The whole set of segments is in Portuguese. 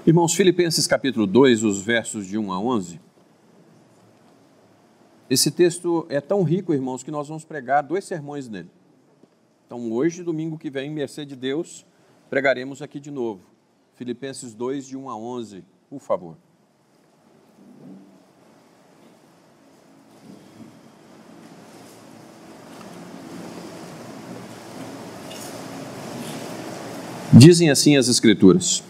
Irmãos, Filipenses capítulo 2, os versos de 1 a 11. Esse texto é tão rico, irmãos, que nós vamos pregar 2 sermões nele. Então, hoje, domingo que vem, mercê de Deus, pregaremos aqui de novo. Filipenses 2, de 1 a 11, por favor. Dizem assim as Escrituras: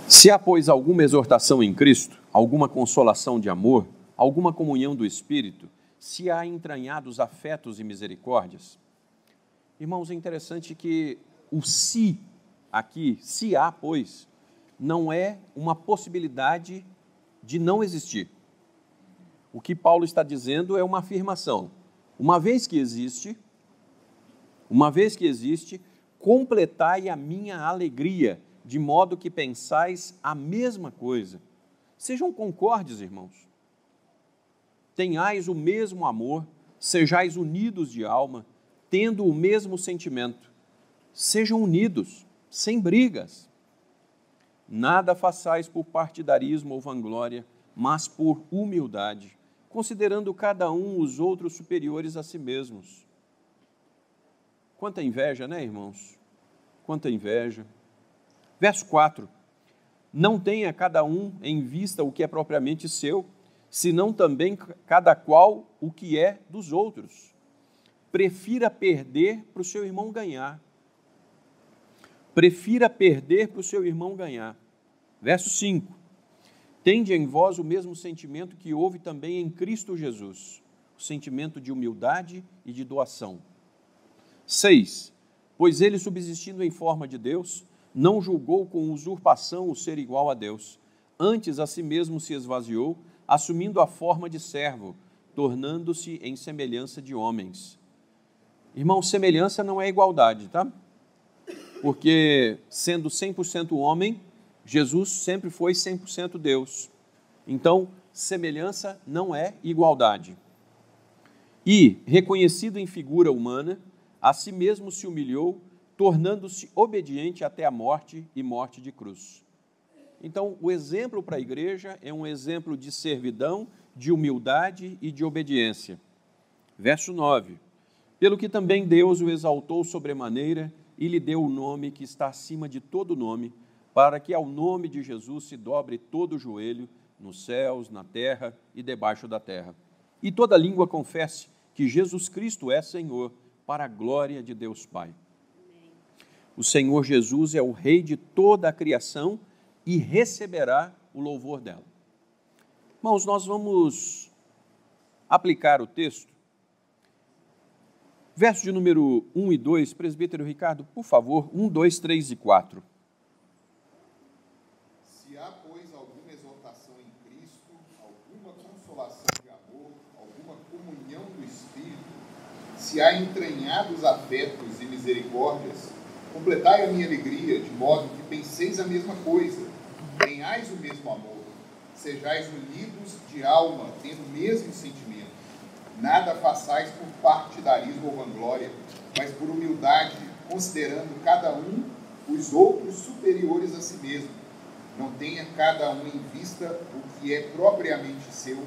se há, pois, alguma exortação em Cristo, alguma consolação de amor, alguma comunhão do Espírito, se há entranhados afetos e misericórdias. Irmãos, é interessante que o se aqui, se há, pois, não é uma possibilidade de não existir. O que Paulo está dizendo é uma afirmação. Uma vez que existe, completai a minha alegria, de modo que pensais a mesma coisa. Sejam concordes, irmãos. Tenhais o mesmo amor, sejais unidos de alma, tendo o mesmo sentimento. Sejam unidos, sem brigas. Nada façais por partidarismo ou vanglória, mas por humildade, considerando cada um os outros superiores a si mesmos. Quanta inveja, né, irmãos? Quanta inveja. Verso 4. Não tenha cada um em vista o que é propriamente seu, senão também cada qual o que é dos outros. Prefira perder para o seu irmão ganhar. Prefira perder para o seu irmão ganhar. Verso 5. Tende em vós o mesmo sentimento que houve também em Cristo Jesus, o sentimento de humildade e de doação. 6. Pois ele, subsistindo em forma de Deus, não julgou com usurpação o ser igual a Deus. Antes, a si mesmo se esvaziou, assumindo a forma de servo, tornando-se em semelhança de homens. Irmão, semelhança não é igualdade, tá? Porque, sendo 100% homem, Jesus sempre foi 100% Deus. Então, semelhança não é igualdade. E, reconhecido em figura humana, a si mesmo se humilhou, tornando-se obediente até a morte e morte de cruz. Então, o exemplo para a igreja é um exemplo de servidão, de humildade e de obediência. Verso 9. Pelo que também Deus o exaltou sobremaneira e lhe deu o nome que está acima de todo nome, para que ao nome de Jesus se dobre todo o joelho, nos céus, na terra e debaixo da terra. E toda língua confesse que Jesus Cristo é Senhor, para a glória de Deus Pai. O Senhor Jesus é o Rei de toda a criação e receberá o louvor dela. Irmãos, nós vamos aplicar o texto. Verso de número 1 e 2, presbítero Ricardo, por favor, 1, 2, 3 e 4. Se há, pois, alguma exortação em Cristo, alguma consolação de amor, alguma comunhão do Espírito, se há entranhados afetos e misericórdias, completai a minha alegria, de modo que penseis a mesma coisa, tenhais o mesmo amor, sejais unidos de alma, tendo o mesmo sentimento. Nada façais por partidarismo ou vanglória, mas por humildade, considerando cada um os outros superiores a si mesmo. Não tenha cada um em vista o que é propriamente seu,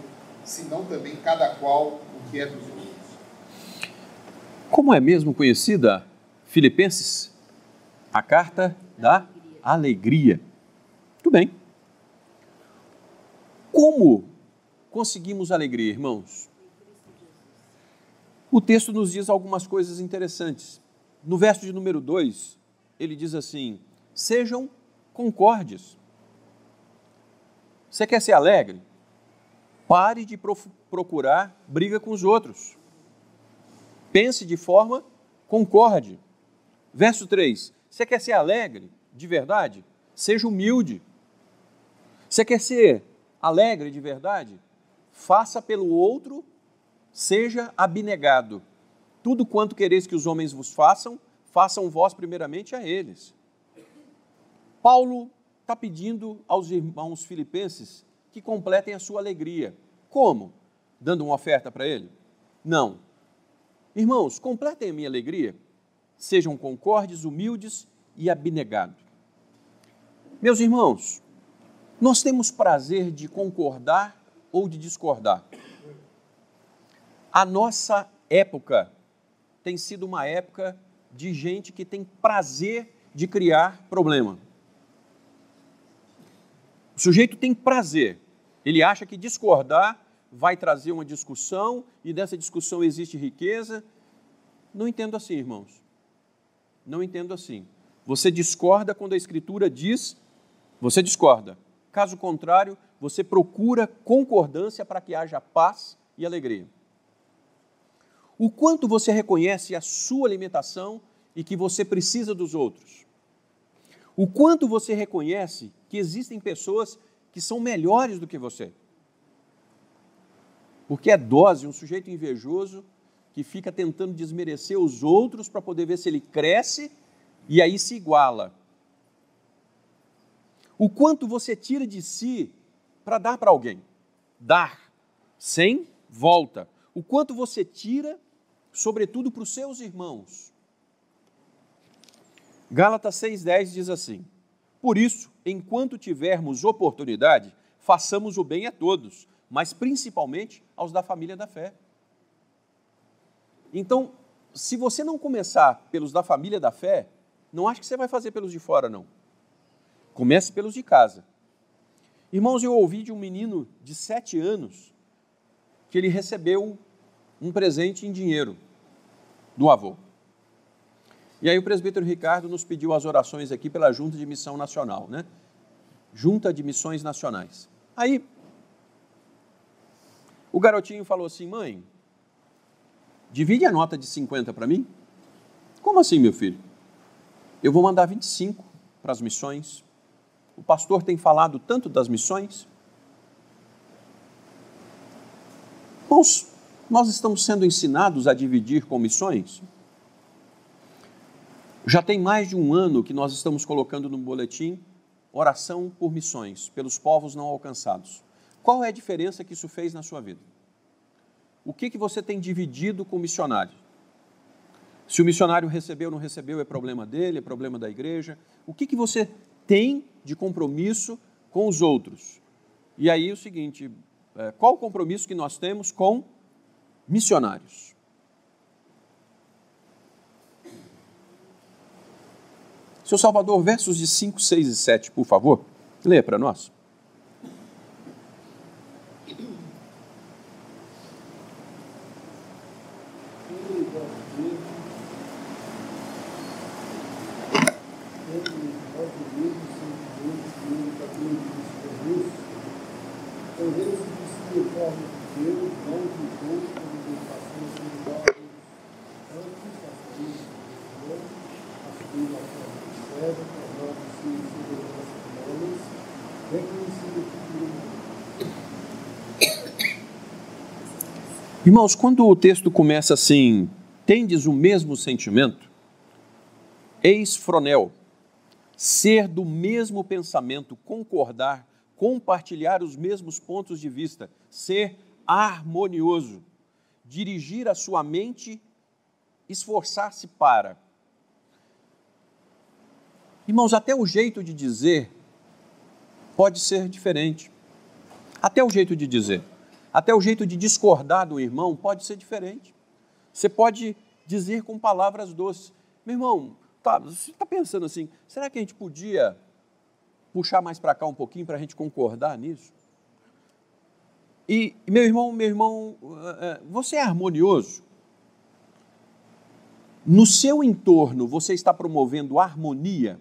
senão também cada qual o que é dos outros. Como é mesmo conhecida Filipenses? A carta da alegria. Muito bem. Como conseguimos alegria, irmãos? O texto nos diz algumas coisas interessantes. No verso de número 2, ele diz assim: sejam concordes. Você quer ser alegre? Pare de procurar briga com os outros. Pense de forma concorde. Verso 3, você quer ser alegre de verdade? Seja humilde. Você quer ser alegre de verdade? Faça pelo outro, seja abnegado. Tudo quanto quereis que os homens vos façam, façam vós primeiramente a eles. Paulo está pedindo aos irmãos filipenses que completem a sua alegria. Como? Dando uma oferta para ele? Não. Irmãos, completem a minha alegria. Sejam concordes, humildes e abnegados. Meus irmãos, Nós temos prazer de concordar ou de discordar. A nossa época tem sido uma época de gente que tem prazer de criar problema. O sujeito tem prazer. Ele acha que discordar vai trazer uma discussão e dessa discussão existe riqueza. Não entendo assim, irmãos. Não entendo assim. Você discorda quando a Escritura diz, você discorda. Caso contrário, você procura concordância para que haja paz e alegria. O quanto você reconhece a sua limitação e que você precisa dos outros. O quanto você reconhece que existem pessoas que são melhores do que você. Porque é dose, um sujeito invejoso que fica tentando desmerecer os outros para poder ver se ele cresce e aí se iguala. O quanto você tira de si para dar para alguém. Dar, sem volta. O quanto você tira, sobretudo para os seus irmãos. Gálatas 6,10 diz assim: por isso, enquanto tivermos oportunidade, façamos o bem a todos, mas principalmente aos da família da fé. Então, se você não começar pelos da família da fé, não acho que você vai fazer pelos de fora, não. Comece pelos de casa. Irmãos, eu ouvi de um menino de 7 anos que ele recebeu um presente em dinheiro do avô. E aí o presbítero Ricardo nos pediu as orações aqui pela Junta de Missão Nacional, né? Junta de Missões Nacionais. Aí, o garotinho falou assim: mãe, divide a nota de 50 para mim? Como assim, meu filho? Eu vou mandar 25 para as missões. O pastor tem falado tanto das missões. Nós estamos sendo ensinados a dividir com missões? Já tem mais de um ano que nós estamos colocando no boletim oração por missões, pelos povos não alcançados. Qual é a diferença que isso fez na sua vida? O que você tem dividido com o missionário? Se o missionário recebeu ou não recebeu, é problema dele, é problema da igreja. O que você tem de compromisso com os outros? E aí o seguinte, qual o compromisso que nós temos com missionários? Seu Salvador, versos de 5, 6 e 7, por favor, leia para nós. Irmãos, quando o texto começa assim, tendes o mesmo sentimento, eis fronel, ser do mesmo pensamento, concordar, compartilhar os mesmos pontos de vista, ser harmonioso, dirigir a sua mente, esforçar-se para. Irmãos, até o jeito de dizer pode ser diferente. Até o jeito de dizer. Até o jeito de discordar do irmão pode ser diferente. Você pode dizer com palavras doces. Meu irmão, você está pensando assim, será que a gente podia puxar mais para cá um pouquinho para a gente concordar nisso? E, meu irmão, você é harmonioso? No seu entorno, você está promovendo harmonia?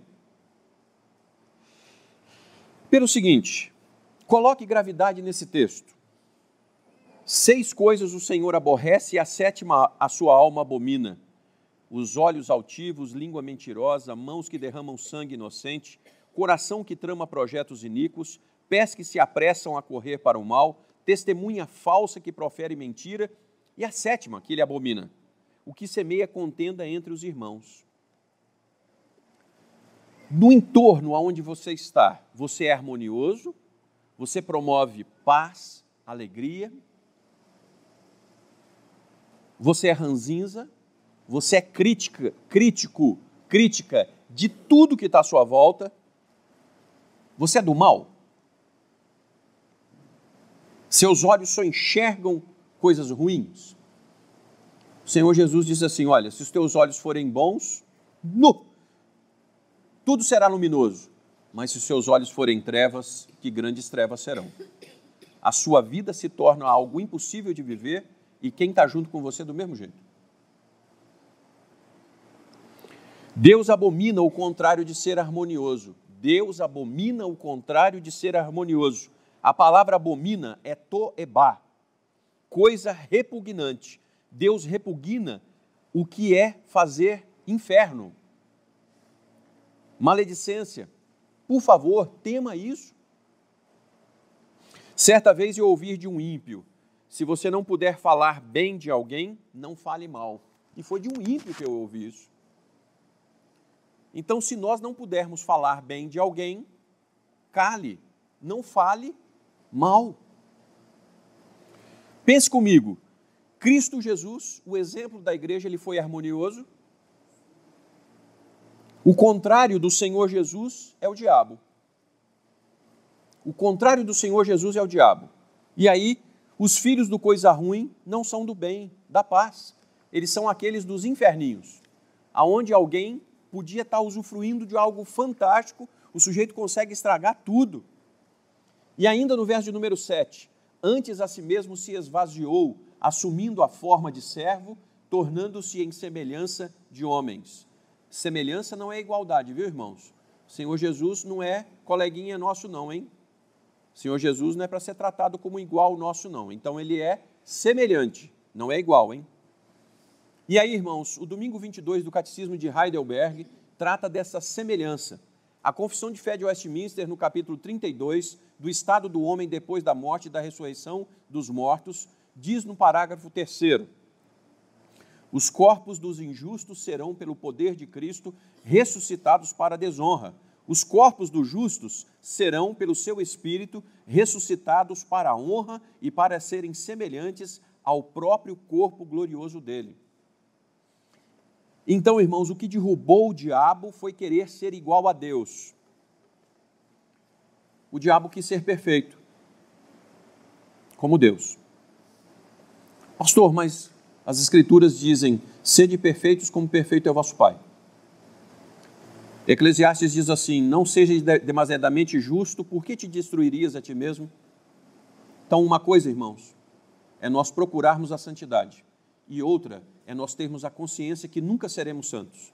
Pelo seguinte, coloque gravidade nesse texto. 6 coisas o Senhor aborrece e a 7ª a sua alma abomina. Os olhos altivos, língua mentirosa, mãos que derramam sangue inocente, coração que trama projetos iníquos, pés que se apressam a correr para o mal, testemunha falsa que profere mentira, e a 7ª que ele abomina, o que semeia contenda entre os irmãos. No entorno aonde você está, você é harmonioso, você promove paz, alegria, você é ranzinza, você é crítica de tudo que está à sua volta, você é do mal. Seus olhos só enxergam coisas ruins? O Senhor Jesus diz assim, olha, se os teus olhos forem bons, tudo será luminoso. Mas se os seus olhos forem trevas, que grandes trevas serão. A sua vida se torna algo impossível de viver e quem está junto com você do mesmo jeito. Deus abomina o contrário de ser harmonioso. Deus abomina o contrário de ser harmonioso. A palavra abomina é toebá, coisa repugnante. Deus repugna o que é fazer inferno. Maledicência. Por favor, tema isso. Certa vez eu ouvi de um ímpio, se você não puder falar bem de alguém, não fale mal. E foi de um ímpio que eu ouvi isso. Então, se nós não pudermos falar bem de alguém, cale, não fale mal. Pense comigo, Cristo Jesus, o exemplo da igreja, ele foi harmonioso. O contrário do Senhor Jesus é o diabo. O contrário do Senhor Jesus é o diabo. E aí, os filhos do coisa ruim não são do bem, da paz. Eles são aqueles dos inferninhos, aonde alguém podia estar usufruindo de algo fantástico, o sujeito consegue estragar tudo. E ainda no verso de número 7, antes a si mesmo se esvaziou, assumindo a forma de servo, tornando-se em semelhança de homens. Semelhança não é igualdade, viu, irmãos? O Senhor Jesus não é coleguinha nosso não, hein? O Senhor Jesus não é para ser tratado como igual nosso não. Então ele é semelhante, não é igual, hein? E aí, irmãos, o domingo 22 do Catecismo de Heidelberg trata dessa semelhança. A Confissão de Fé de Westminster, no capítulo 32, do estado do homem depois da morte e da ressurreição dos mortos, diz no parágrafo 3º, os corpos dos injustos serão, pelo poder de Cristo, ressuscitados para a desonra. Os corpos dos justos serão, pelo seu Espírito, ressuscitados para a honra e para serem semelhantes ao próprio corpo glorioso dele. Então, irmãos, o que derrubou o diabo foi querer ser igual a Deus. O diabo quis ser perfeito, como Deus. Pastor, mas as Escrituras dizem, sede perfeitos como perfeito é o vosso Pai. Eclesiastes diz assim, não sejas demasiadamente justo, por que te destruirias a ti mesmo? Então, uma coisa, irmãos, é nós procurarmos a santidade, e outra é nós termos a consciência que nunca seremos santos.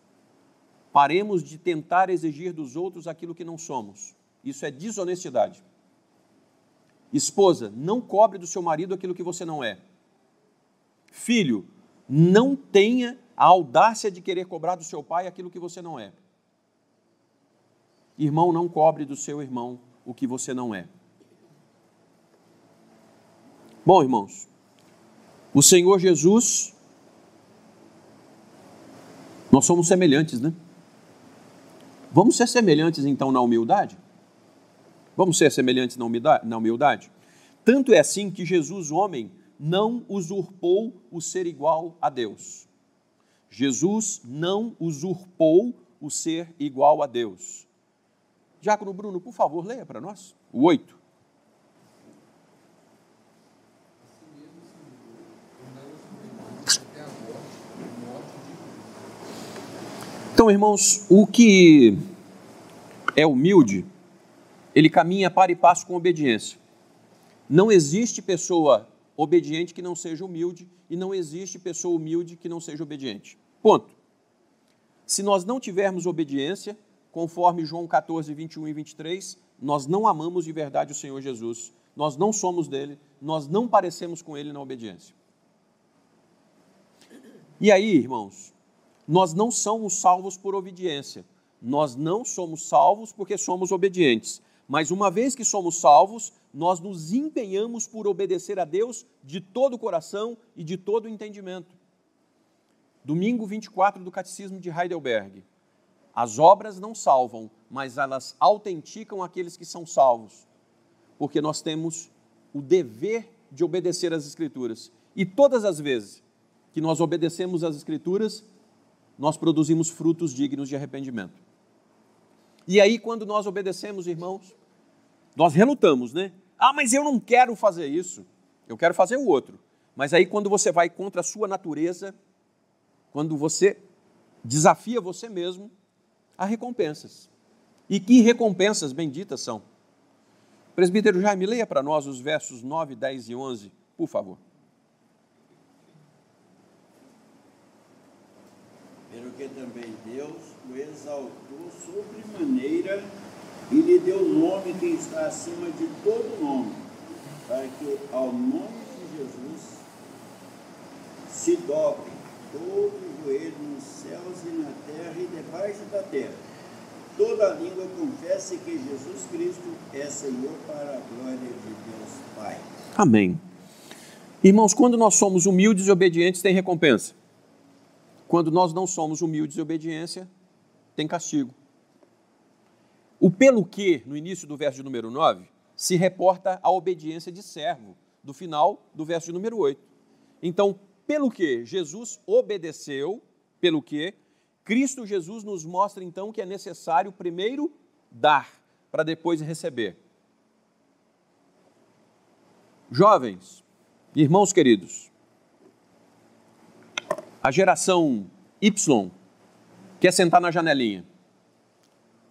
Paremos de tentar exigir dos outros aquilo que não somos. Isso é desonestidade. Esposa, não cobre do seu marido aquilo que você não é. Filho, não tenha a audácia de querer cobrar do seu pai aquilo que você não é. Irmão, não cobre do seu irmão o que você não é. Bom, irmãos, o Senhor Jesus, nós somos semelhantes, né? Vamos ser semelhantes, então, na humildade? Vamos ser semelhantes na humildade? Tanto é assim que Jesus, homem, não usurpou o ser igual a Deus. Jesus não usurpou o ser igual a Deus. Diácono Bruno, por favor, leia para nós o 8. Então, irmãos, o que é humilde, ele caminha para e passo com obediência. Não existe pessoa obediente que não seja humilde e não existe pessoa humilde que não seja obediente. Ponto. Se nós não tivermos obediência, conforme João 14, 21 e 23, nós não amamos de verdade o Senhor Jesus. Nós não somos dele, nós não parecemos com ele na obediência. E aí, irmãos, nós não somos salvos por obediência. Nós não somos salvos porque somos obedientes. Mas uma vez que somos salvos, nós nos empenhamos por obedecer a Deus de todo o coração e de todo o entendimento. Domingo 24 do Catecismo de Heidelberg. As obras não salvam, mas elas autenticam aqueles que são salvos, porque nós temos o dever de obedecer às Escrituras. E todas as vezes que nós obedecemos às Escrituras, nós produzimos frutos dignos de arrependimento. E aí, quando nós obedecemos, irmãos, nós relutamos, né? Ah, mas eu não quero fazer isso. Eu quero fazer o outro. Mas aí quando você vai contra a sua natureza, quando você desafia você mesmo, há recompensas. E que recompensas benditas são. Presbítero Jaime, leia para nós os versos 9, 10 e 11, por favor. Pelo que também Deus o exaltou sobremaneira e lhe deu o nome que está acima de todo nome, para que ao nome de Jesus se dobre todo o joelho nos céus e na terra e debaixo da terra. Toda língua confesse que Jesus Cristo é Senhor, para a glória de Deus Pai. Amém. Irmãos, quando nós somos humildes e obedientes, tem recompensa. Quando nós não somos humildes e obediência, tem castigo. O pelo que, no início do verso de número 9, se reporta à obediência de servo, do final do verso de número 8. Então, pelo que Jesus obedeceu, pelo que Cristo Jesus nos mostra então que é necessário primeiro dar, para depois receber. Jovens, irmãos queridos, a geração Y quer sentar na janelinha.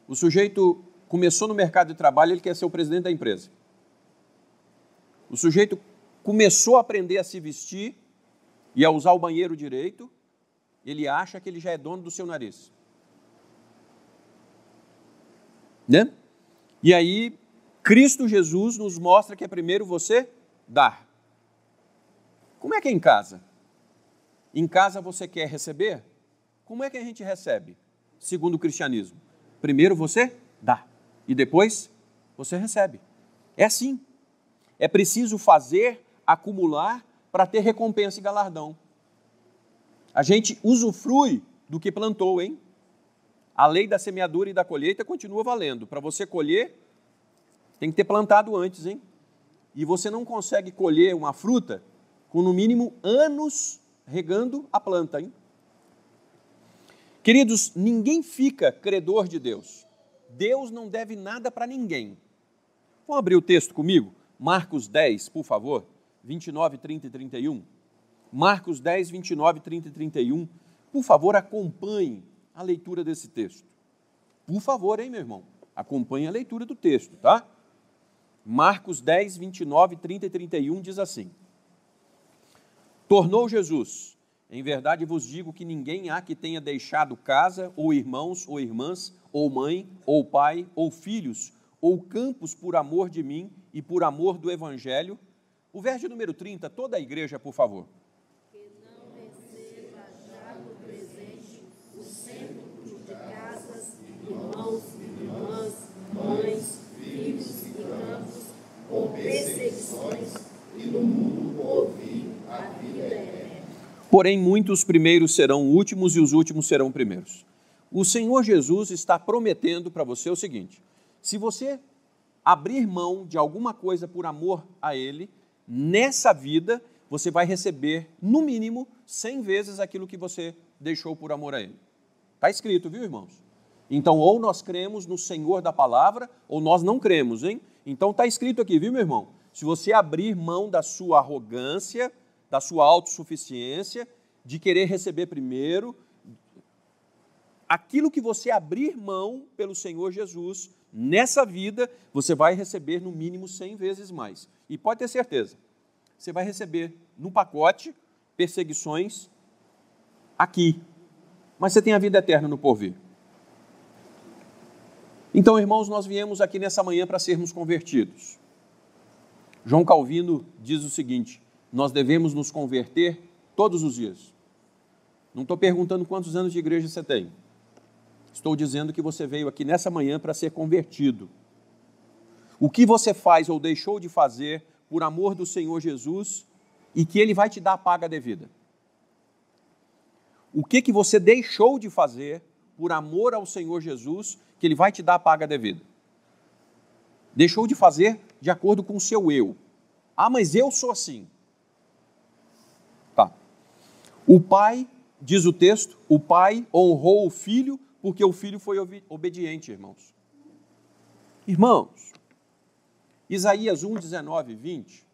O sujeito começou no mercado de trabalho, ele quer ser o presidente da empresa. O sujeito começou a aprender a se vestir e a usar o banheiro direito, ele acha que ele já é dono do seu nariz. Né? E aí, Cristo Jesus nos mostra que é primeiro você dar. Como é que é em casa? Em casa você quer receber? Como é que a gente recebe, segundo o cristianismo? Primeiro você dá e depois você recebe. É assim. É preciso fazer, acumular para ter recompensa e galardão. A gente usufrui do que plantou, hein? A lei da semeadura e da colheita continua valendo. Para você colher, tem que ter plantado antes, hein? E você não consegue colher uma fruta com, no mínimo, anos regando a planta, hein? Queridos, ninguém fica credor de Deus. Deus não deve nada para ninguém. Vamos abrir o texto comigo? Marcos 10, por favor, 29, 30 e 31. Marcos 10, 29, 30 e 31. Por favor, acompanhe a leitura desse texto. Por favor, hein, meu irmão? Acompanhe a leitura do texto, tá? Marcos 10, 29, 30 e 31 diz assim: Tornou Jesus: Em verdade vos digo que ninguém há que tenha deixado casa, ou irmãos, ou irmãs, ou mãe, ou pai, ou filhos, ou campos por amor de mim e por amor do Evangelho. O verso número 30, toda a igreja, por favor. Que não receba já no presente o centro de casas, irmãos, irmãs, mães, filhos e campos, com perseguições, e no mundo ouvir a vida eterna. Porém, muitos primeiros serão últimos e os últimos serão primeiros. O Senhor Jesus está prometendo para você o seguinte: se você abrir mão de alguma coisa por amor a Ele, nessa vida você vai receber, no mínimo, 100 vezes aquilo que você deixou por amor a Ele. Está escrito, viu, irmãos? Então, ou nós cremos no Senhor da palavra, ou nós não cremos, hein? Então, está escrito aqui, viu, meu irmão? Se você abrir mão da sua arrogância, da sua autossuficiência, de querer receber primeiro, aquilo que você abrir mão pelo Senhor Jesus, nessa vida, você vai receber no mínimo 100 vezes mais. E pode ter certeza, você vai receber no pacote perseguições aqui, mas você tem a vida eterna no porvir. Então, irmãos, nós viemos aqui nessa manhã para sermos convertidos. João Calvino diz o seguinte: nós devemos nos converter todos os dias. Não estou perguntando quantos anos de igreja você tem. Estou dizendo que você veio aqui nessa manhã para ser convertido. O que você faz ou deixou de fazer por amor do Senhor Jesus e que Ele vai te dar a paga devida? O que você deixou de fazer por amor ao Senhor Jesus que Ele vai te dar a paga devida? Deixou de fazer de acordo com o seu eu. Ah, mas eu sou assim. Tá. O pai, diz o texto, o pai honrou o filho porque o filho foi obediente, irmãos. Irmãos, Isaías 1, 19 e 20.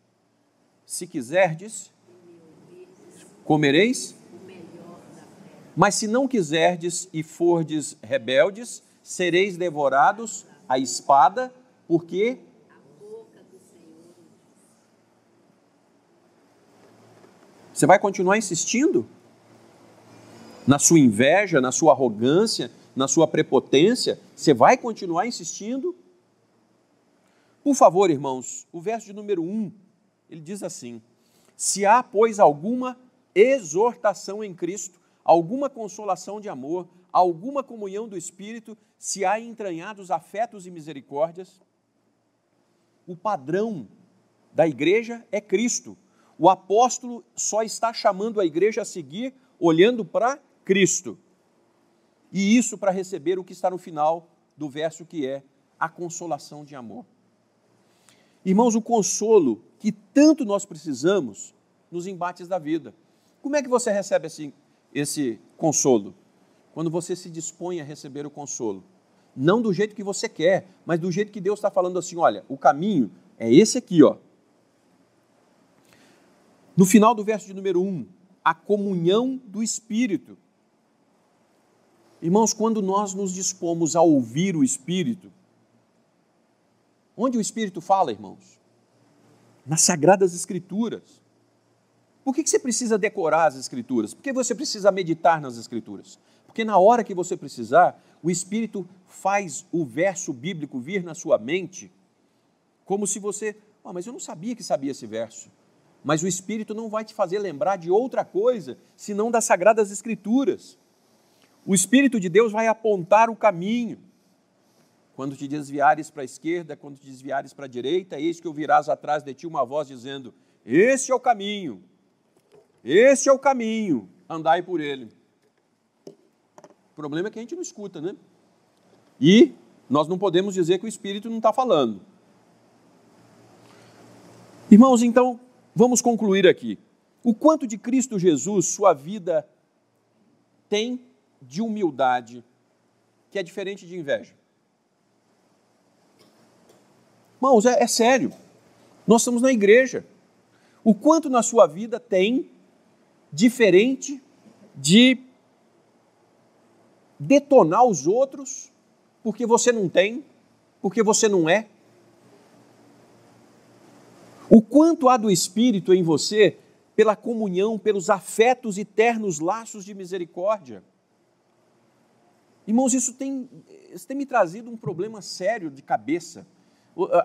Se quiserdes, comereis, mas se não quiserdes e fordes rebeldes, sereis devorados à espada, porque você vai continuar insistindo na sua inveja, na sua arrogância, na sua prepotência? Você vai continuar insistindo? Por favor, irmãos, o verso de número 1, ele diz assim: se há, pois, alguma exortação em Cristo, alguma consolação de amor, alguma comunhão do Espírito, se há entranhados afetos e misericórdias. O padrão da igreja é Cristo. O apóstolo só está chamando a igreja a seguir olhando para Cristo. E isso para receber o que está no final do verso, que é a consolação de amor. Irmãos, o consolo que tanto nós precisamos nos embates da vida. Como é que você recebe esse consolo? Quando você se dispõe a receber o consolo. Não do jeito que você quer, mas do jeito que Deus está falando assim: olha, o caminho é esse aqui, ó. No final do verso de número 1, a comunhão do Espírito. Irmãos, quando nós nos dispomos a ouvir o Espírito, onde o Espírito fala, irmãos? Nas Sagradas Escrituras. Por que você precisa decorar as Escrituras? Por que você precisa meditar nas Escrituras? Porque na hora que você precisar, o Espírito faz o verso bíblico vir na sua mente, como se você... mas eu não sabia que sabia esse verso. Mas o Espírito não vai te fazer lembrar de outra coisa, senão das Sagradas Escrituras. O Espírito de Deus vai apontar o caminho. Quando te desviares para a esquerda, quando te desviares para a direita, eis que ouvirás atrás de ti uma voz dizendo: esse é o caminho, andai por ele. O problema é que a gente não escuta, né? E nós não podemos dizer que o Espírito não está falando. Irmãos, então, vamos concluir aqui. O quanto de Cristo Jesus sua vida tem de humildade, que é diferente de inveja. Irmãos, é sério. Nós estamos na igreja. O quanto na sua vida tem diferente de detonar os outros porque você não tem, porque você não é? O quanto há do Espírito em você pela comunhão, pelos afetos e ternos laços de misericórdia? Irmãos, isso tem me trazido um problema sério de cabeça.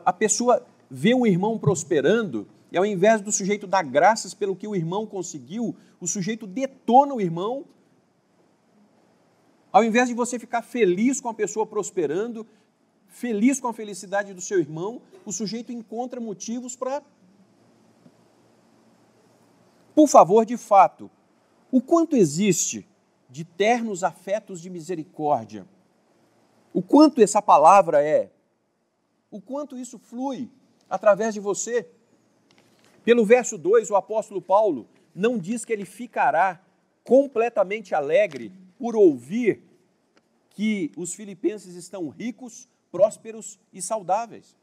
A pessoa vê um irmão prosperando e ao invés do sujeito dar graças pelo que o irmão conseguiu, o sujeito detona o irmão. Ao invés de você ficar feliz com a pessoa prosperando, feliz com a felicidade do seu irmão, o sujeito encontra motivos para... Por favor, de fato, o quanto existe de ternos afetos de misericórdia? O quanto essa palavra é? O quanto isso flui através de você? Pelo verso 2, o apóstolo Paulo não diz que ele ficará completamente alegre por ouvir que os filipenses estão ricos, prósperos e saudáveis.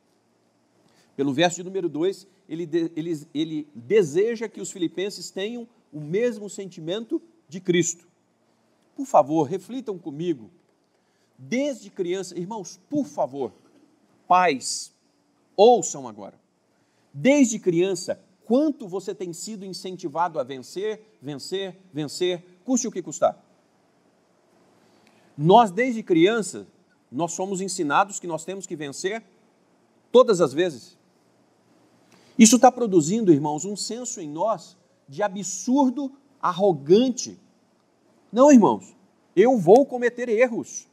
Pelo verso de número 2, ele deseja que os filipenses tenham o mesmo sentimento de Cristo. Por favor, reflitam comigo. Desde criança, irmãos, por favor, pais, ouçam agora. Desde criança, quanto você tem sido incentivado a vencer, custe o que custar? Nós, desde criança, nós somos ensinados que nós temos que vencer todas as vezes. Isso está produzindo, irmãos, um senso em nós de absurdo arrogante. Não, irmãos, eu vou cometer erros.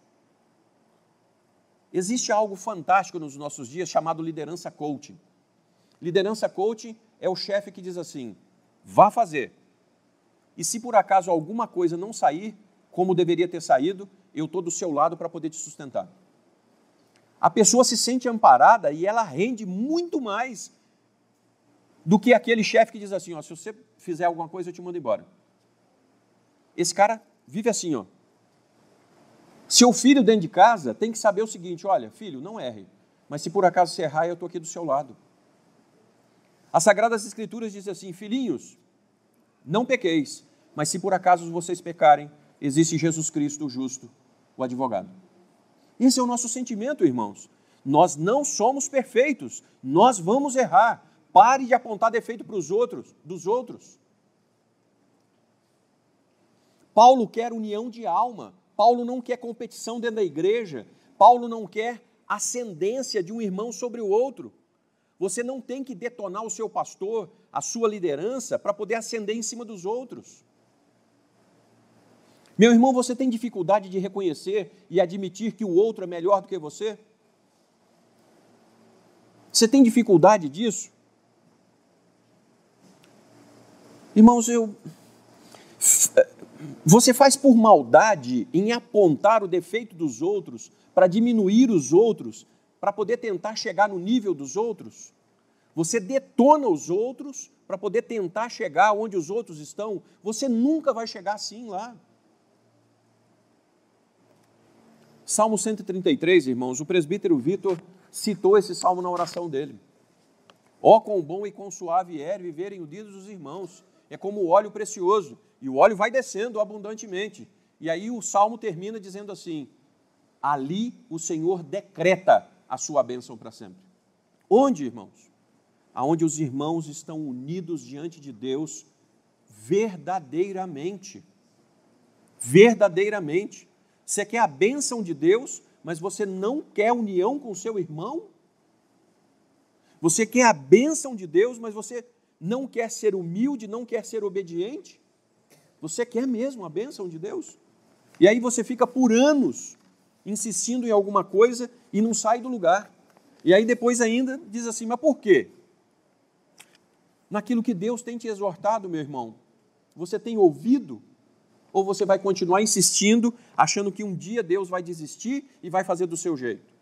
Existe algo fantástico nos nossos dias chamado liderança coaching. Liderança coaching é o chefe que diz assim: vá fazer. E se por acaso alguma coisa não sair como deveria ter saído, eu estou do seu lado para poder te sustentar. A pessoa se sente amparada e ela rende muito mais do que aquele chefe que diz assim: ó, se você fizer alguma coisa, eu te mando embora. Esse cara vive assim, ó. Seu filho dentro de casa tem que saber o seguinte: olha, filho, não erre. mas se por acaso você errar, eu estou aqui do seu lado. As Sagradas Escrituras dizem assim: filhinhos, não pequeis, mas se por acaso vocês pecarem, existe Jesus Cristo, o justo, o advogado. Esse é o nosso sentimento, irmãos. Nós não somos perfeitos, nós vamos errar. Pare de apontar defeito para os outros, dos outros. Paulo quer união de alma. Paulo não quer competição dentro da igreja. Paulo não quer ascendência de um irmão sobre o outro. Você não tem que detonar o seu pastor, a sua liderança, para poder ascender em cima dos outros. Meu irmão, você tem dificuldade de reconhecer e admitir que o outro é melhor do que você? Você tem dificuldade disso? Irmãos, você faz por maldade em apontar o defeito dos outros, para diminuir os outros, para poder tentar chegar no nível dos outros? Você detona os outros para poder tentar chegar onde os outros estão? Você nunca vai chegar assim lá. Salmo 133, irmãos, o presbítero Vitor citou esse salmo na oração dele. Ó, quão bom e quão suave é viverem unidos os irmãos. É como o óleo precioso, e o óleo vai descendo abundantemente. E aí o salmo termina dizendo assim: ali o Senhor decreta a sua bênção para sempre. Onde, irmãos? Aonde os irmãos estão unidos diante de Deus verdadeiramente. Verdadeiramente. Você quer a bênção de Deus, mas você não quer união com o seu irmão? Você quer a bênção de Deus, mas você não quer ser humilde, não quer ser obediente? Você quer mesmo a bênção de Deus? E aí você fica por anos insistindo em alguma coisa e não sai do lugar. E aí depois ainda diz assim: mas por quê? Naquilo que Deus tem te exortado, meu irmão, você tem ouvido? Ou você vai continuar insistindo, achando que um dia Deus vai desistir e vai fazer do seu jeito?